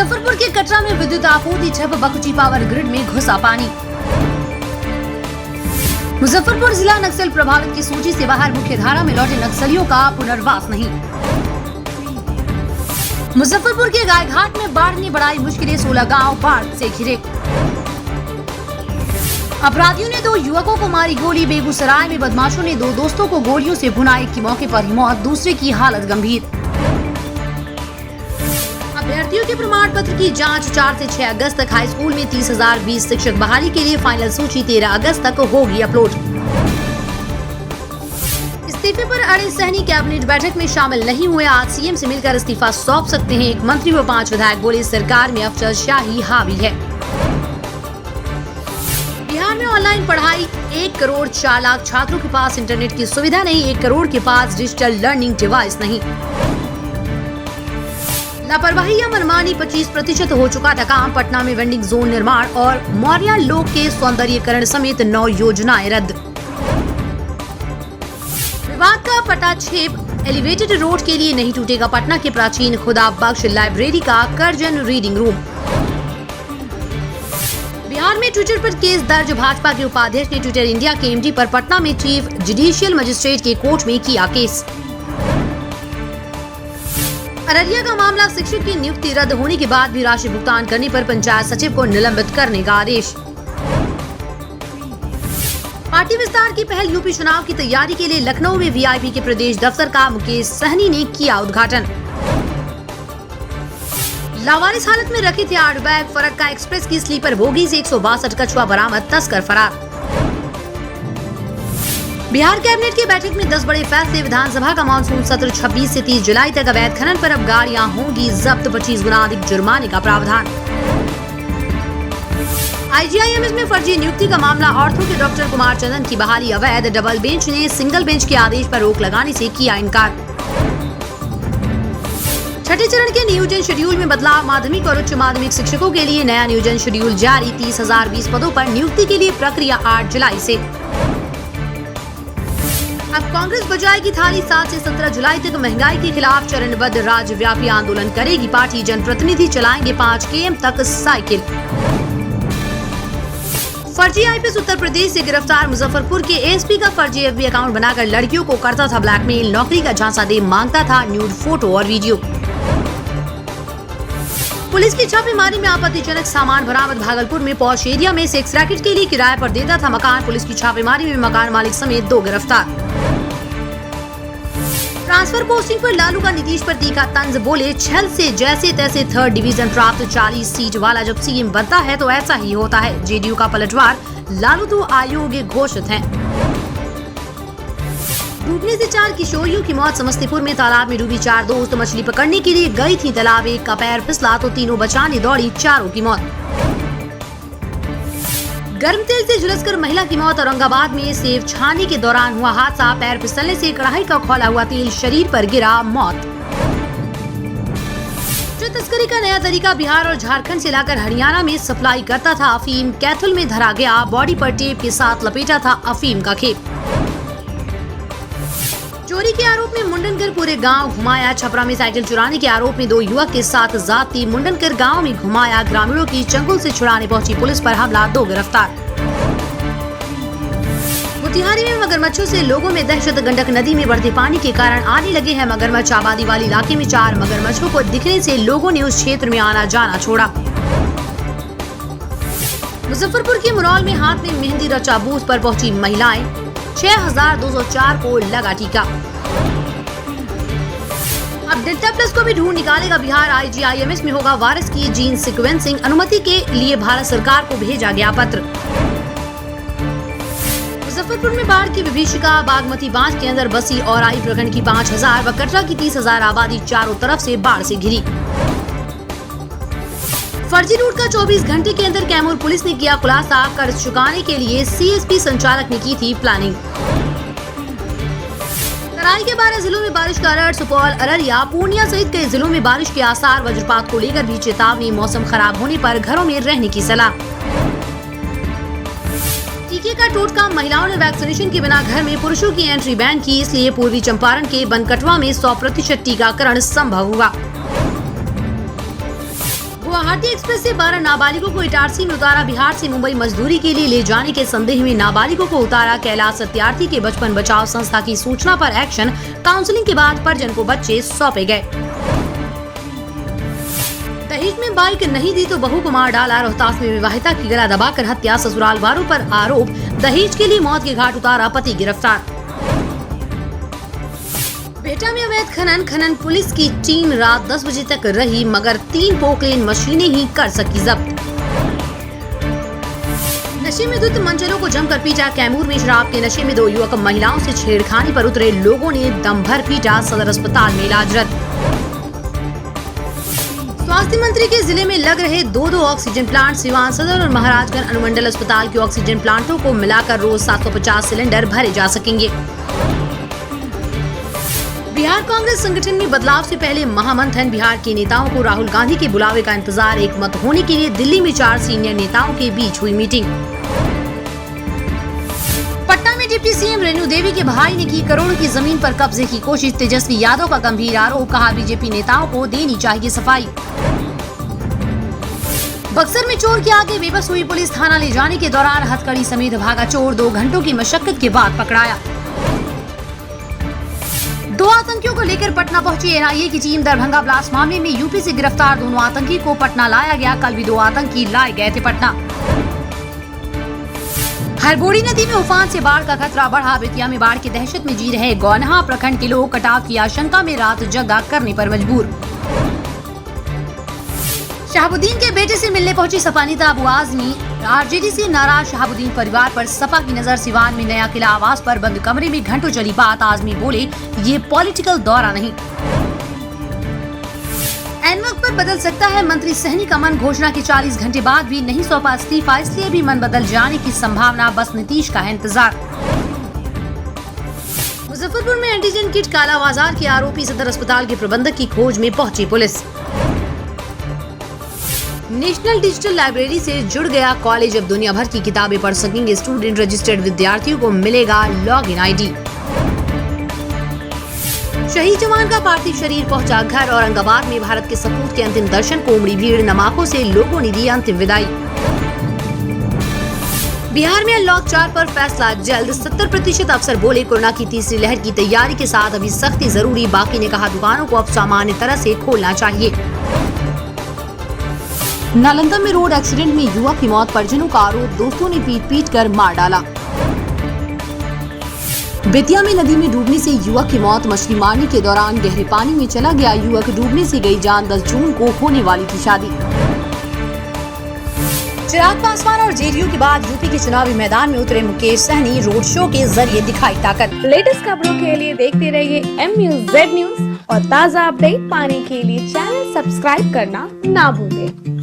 मुजफ्फरपुर के कटरा में विद्युत आपूर्ति ठप, बकुची पावर ग्रिड में घुसा पानी। मुजफ्फरपुर जिला नक्सल प्रभावित की सूची से बाहर, मुख्य धारा में लौटे नक्सलियों का पुनर्वास नहीं। मुजफ्फरपुर के गायघाट में बाढ़ ने बढ़ाई मुश्किलें, 16 गांव बाढ़ से घिरे। अपराधियों ने 2 युवकों को मारी गोली। बेगूसराय में बदमाशों ने 2 दोस्तों को गोलियों से भुना, एक की मौके पर ही मौत, दूसरे की हालत गंभीर। अभ्यर्थियों के प्रमाण पत्र की जांच 4 से 6 अगस्त तक। हाई स्कूल में 30,020 शिक्षक बहाली के लिए फाइनल सूची 13 अगस्त तक होगी अपलोड। इस्तीफे पर अड़े सहनी, कैबिनेट बैठक में शामिल नहीं हुए। आज सीएम से मिलकर इस्तीफा सौंप सकते हैं। एक मंत्री व 5 विधायक बोले, सरकार में अफसरशाही हावी है। बिहार में ऑनलाइन पढ़ाई, 1 करोड़ 4 लाख छात्रों के पास इंटरनेट की सुविधा नहीं। 1 करोड़ के पास डिजिटल लर्निंग डिवाइस नहीं। लापरवाही या मनमानी 25% हो चुका था काम। पटना में वेंडिंग जोन निर्माण और मौर्या लोक के सौंदर्यीकरण समेत 9 योजनाएं रद्द। विवाद का पटाक्षेप, एलिवेटेड रोड के लिए नहीं टूटेगा पटना के प्राचीन खुदा बख्श लाइब्रेरी का कर्जन रीडिंग रूम। बिहार में ट्विटर पर केस दर्ज, भाजपा के उपाध्यक्ष ने ट्विटर इंडिया के एमडी पर पटना में चीफ जुडिशियल मजिस्ट्रेट के कोर्ट में किया केस। अररिया का मामला, शिक्षक की नियुक्ति रद्द होने के बाद भी राशि भुगतान करने पर पंचायत सचिव को निलंबित करने का आदेश। पार्टी विस्तार की पहल, यूपी चुनाव की तैयारी के लिए लखनऊ में वीआईपी के प्रदेश दफ्तर का मुकेश सहनी ने किया उद्घाटन। लावारिस हालत में रखे थे 8 बैग, फरक्का एक्सप्रेस की स्लीपर बोगी से 162 कछुआ बरामद, तस्कर फरार। बिहार कैबिनेट की बैठक में 10 बड़े फैसले। विधानसभा का मानसून सत्र 26 से 30 जुलाई तक। अवैध खनन पर अब गाड़ियां होंगी जब्त, 25 गुना अधिक जुर्माने का प्रावधान। आईजीआईएमएस में फर्जी नियुक्ति का मामला, ऑर्थो के डॉक्टर कुमार चंदन की बहाली अवैध। डबल बेंच ने सिंगल बेंच के आदेश पर रोक लगाने से किया इनकार। छठे चरण के नियोजन शेड्यूल में बदलाव, माध्यमिक और उच्च माध्यमिक शिक्षकों के लिए नया नियोजन शेड्यूल जारी। 30,020 पदों पर नियुक्ति के लिए प्रक्रिया 8 जुलाई से। अब कांग्रेस बजाएगी थाली, 7 से 17 जुलाई तक महंगाई के खिलाफ चरणबद्ध राज्यव्यापी आंदोलन करेगी पार्टी। जनप्रतिनिधि चलाएंगे 5 km तक साइकिल। फर्जी आईपीएस उत्तर प्रदेश से गिरफ्तार, मुजफ्फरपुर के एएसपी का फर्जी एफबी अकाउंट बनाकर लड़कियों को करता था ब्लैकमेल, नौकरी का झांसा दे मांगता था न्यूड फोटो और वीडियो। पुलिस की छापेमारी में आपत्तिजनक सामान बरामद, भागलपुर में पॉश एरिया में सेक्स रैकेट के लिए किराए पर देता था मकान। पुलिस की छापेमारी में मकान मालिक समेत 2 गिरफ्तार। ट्रांसफर पोस्टिंग पर लालू का नीतीश पर तीखा तंज, बोले छल से जैसे तैसे 3rd डिवीजन प्राप्त, 40 सीट वाला जब सीएम बनता है तो ऐसा ही होता है। जेडीयू का पलटवार, लालू तो अयोग्य घोषित हैं। डूबने से 4 किशोरियों की मौत, समस्तीपुर में तालाब में डूबी 4 दोस्त मछली पकड़ने के लिए गई थी तालाब, एक का पैर फिसला तो तीनों बचाने दौड़ी, 4 की मौत। गर्म तेल से झुलसकर महिला की मौत, औरंगाबाद में सेब छानने के दौरान हुआ हादसा, पैर फिसलने से कढ़ाई का खौला हुआ तेल शरीर पर गिरा, मौत। जो तस्करी का नया तरीका, बिहार और झारखंड से लाकर हरियाणा में सप्लाई करता था अफीम, कैथल में धरा गया, बॉडी पर टेप के साथ लपेटा था अफीम का खेप। चोरी के आरोप में मुंडनकर पूरे गांव घुमाया, छपरा में साइकिल चुराने के आरोप में 2 युवक के साथ जाती, मुंडनकर गांव में घुमाया, ग्रामीणों की चंगुल से छुड़ाने पहुंची पुलिस पर हमला, 2 गिरफ्तार। मोतिहारी में मगरमच्छों से लोगों में दहशत, गंडक नदी में बढ़ते पानी के कारण आने लगे हैं मगरमच्छ, आबादी वाले इलाके में 4 मगरमच्छों को दिखने से लोगों ने उस क्षेत्र में आना जाना छोड़ा। मुजफ्फरपुर के मुरौल में हाथ में मेहंदी रचा बूथ पर पहुंची महिलाएं, 6,204 को लगा टीका। अब डेल्टा प्लस को भी ढूंढ निकालेगा बिहार, आईजीआईएमएस में होगा वायरस की जीन सीक्वेंसिंग, अनुमति के लिए भारत सरकार को भेजा गया पत्र। मुजफ्फरपुर में बाढ़ की विभीषिका, बागमती बांध के अंदर बसी औराई प्रखंड की 5,000 व कटरा की 30,000 आबादी चारों तरफ से बाढ़ से घिरी। फर्जी रूट का 24 घंटे के अंदर कैमूर पुलिस ने किया खुलासा, कर्ज चुकाने के लिए सीएसपी संचालक ने की थी प्लानिंग। तराई के 12 जिलों में बारिश का अलर्ट, सुपौल, अररिया, पूर्णिया सहित कई जिलों में बारिश के आसार, वज्रपात को लेकर भी चेतावनी, मौसम खराब होने पर घरों में रहने की सलाह। टीके का टोटका, महिलाओं ने वैक्सीनेशन के बिना घर में पुरुषों की एंट्री बैन की, इसलिए पूर्वी चंपारण के बनकटवा में 100% टीकाकरण संभव हुआ। गुवाहाटी एक्सप्रेस से 12 नाबालिगों को इटारसी में उतारा। बिहार से मुंबई मजदूरी के लिए ले जाने के संदेह में नाबालिगों को उतारा। कैलाश सत्यार्थी के बचपन बचाओ संस्था की सूचना पर एक्शन। काउंसलिंग के बाद परिजन को बच्चे सौंपे गए। दहेज में बाइक नहीं दी तो बहू को मार डाला। रोहतास में विवाहिता की गला दबाकर हत्या। ससुराल वालों पर आरोप, दहेज के लिए मौत के घाट उतारा। पति गिरफ्तार। बेटा में अवैध खनन पुलिस की टीम रात 10 बजे तक रही, मगर 3 पोकलेन मशीनें ही कर सकी जब्त। नशे में धुत मंचलों को जमकर पीटा। कैमूर में शराब के नशे में 2 युवक महिलाओं से छेड़खानी पर उतरे। लोगों ने दम भर पीटा। सदर अस्पताल में इलाजरत। स्वास्थ्य मंत्री के जिले में लग रहे 2 ऑक्सीजन प्लांट। सिवान सदर और महाराजगंज अनुमंडल अस्पताल के ऑक्सीजन प्लांटों को मिलाकर रोज 750 सिलेंडर भरे जा सकेंगे। बिहार कांग्रेस संगठन में बदलाव से पहले महामंथन। बिहार के नेताओं को राहुल गांधी के बुलावे का इंतजार। एक मत होने के लिए दिल्ली में 4 सीनियर नेताओं के बीच हुई मीटिंग। पटना में डिप्टी सीएम रेणु देवी के भाई ने की करोड़ों की जमीन पर कब्जे की कोशिश। तेजस्वी यादव का गंभीर आरोप। कहा बीजेपी नेताओं को देनी चाहिए सफाई। बक्सर में चोर के आगे बेबस हुई पुलिस। थाना ले जाने के दौरान हथकड़ी समेत भागा चोर। 2 घंटों की मशक्कत के बाद पकड़ाया। 2 आतंकियों को लेकर पटना पहुंची एनआईए की टीम। दरभंगा ब्लास्ट मामले में यूपी से गिरफ्तार दोनों आतंकी को पटना लाया गया। कल भी 2 आतंकी लाए गए थे पटना। हरगोड़ी नदी में उफान से बाढ़ का खतरा बढ़ा। बेतिया में बाढ़ की दहशत में जी रहे गौनहा प्रखंड के लोग कटाव की आशंका में रात जगा करने पर मजबूर। शहाबुद्दीन के बेटे से मिलने पहुंची सपा नेता अबू आजमी। आरजेडी से नाराज शहाबुद्दीन परिवार पर सपा की नजर। सिवान में नया किला आवास पर बंद कमरे में घंटों चली बात। आजमी बोले, ये पॉलिटिकल दौरा नहीं। एन वक्त पर बदल सकता है मंत्री सहनी का मन। घोषणा के 40 घंटे बाद भी नहीं सौंपा इस्तीफा, इसलिए भी मन बदल जाने की संभावना। बस नीतीश का है इंतजार। मुजफ्फरपुर में एंटीजन किट कालाबाजार के आरोपी सदर अस्पताल के प्रबंधक की खोज में पहुंची पुलिस। नेशनल डिजिटल लाइब्रेरी से जुड़ गया कॉलेज। अब दुनिया भर की किताबें पढ़ सकेंगे स्टूडेंट। रजिस्टर्ड विद्यार्थियों को मिलेगा लॉगिन आईडी। शहीद जवान का पार्थिव शरीर पहुंचा घर। औरंगाबाद में भारत के सपूत के अंतिम दर्शन को उमड़ी भीड़। नमाज़ों से लोगों ने दी अंतिम विदाई। बिहार में अनलॉक 4 पर फैसला जल्द। 70% अफसर बोले, कोरोना की तीसरी लहर की तैयारी के साथ अभी सख्ती जरूरी। बाकी ने कहा दुकानों को अब सामान्य तरह से खोलना चाहिए। नालंदा में रोड एक्सीडेंट में युवक की मौत। परिजनों का आरोप, दोस्तों ने पीट कर मार डाला। बेतिया में नदी में डूबने से युवक की मौत। मछली मारने के दौरान गहरे पानी में चला गया युवक। डूबने से गई जान। 10 जून को होने वाली थी शादी। चिराग पासवान और जेडीयू के बाद यूपी के चुनावी मैदान में उतरे मुकेश सहनी। रोड शो के जरिए दिखाई ताकत। लेटेस्ट खबरों के लिए देखते रहिए MUZ न्यूज और ताज़ा अपडेट पाने के लिए चैनल सब्सक्राइब करना ना भूलें।